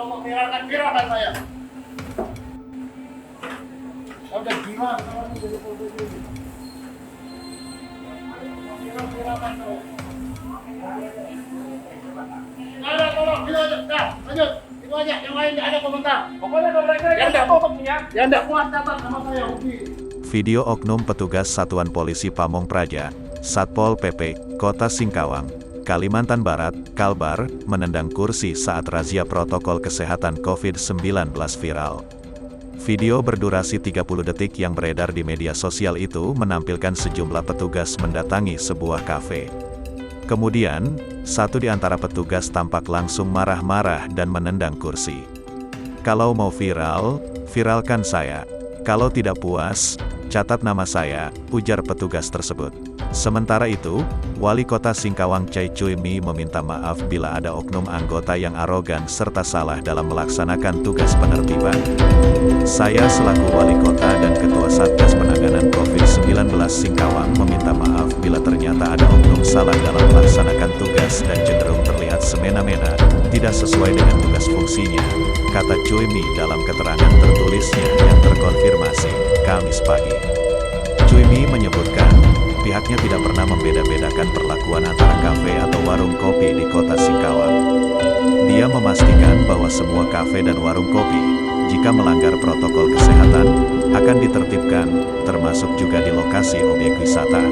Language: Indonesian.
atau memviralkan saya. Saya udah gila sama ini jadi foto ini. Viralkan saya. Ada tolong, gitu aja. Dah, lanjut. Itu aja, yang lain nggak ada komentar. Pokoknya kalau mereka yang nggak kuat catat sama saya, Ubi. Video oknum petugas Satuan Polisi Pamong Praja, Satpol PP, Kota Singkawang, Kalimantan Barat, Kalbar, menendang kursi saat razia protokol kesehatan COVID-19 viral. Video berdurasi 30 detik yang beredar di media sosial itu menampilkan sejumlah petugas mendatangi sebuah kafe. Kemudian, satu di antara petugas tampak langsung marah-marah dan menendang kursi. "Kalau mau viral, viralkan saya. Kalau tidak puas, catat nama saya," ujar petugas tersebut. Sementara itu, Wali Kota Singkawang Chai Cui Mi meminta maaf bila ada oknum anggota yang arogan serta salah dalam melaksanakan tugas penertiban. "Saya selaku Wali Kota dan Ketua Satgas Penanganan COVID-19 Singkawang meminta maaf bila ternyata ada oknum salah dalam melaksanakan tugas dan cenderung terlihat semena-mena, tidak sesuai dengan tugas fungsinya," kata Cui Mi dalam keterangan tertulisnya yang terkonfirmasi Kamis pagi. Cui Mi menyebutkan, pihaknya tidak pernah membeda-bedakan perlakuan antara kafe atau warung kopi di Kota Singkawang. Dia memastikan bahwa semua kafe dan warung kopi, jika melanggar protokol kesehatan, akan ditertibkan, termasuk juga di lokasi objek wisata.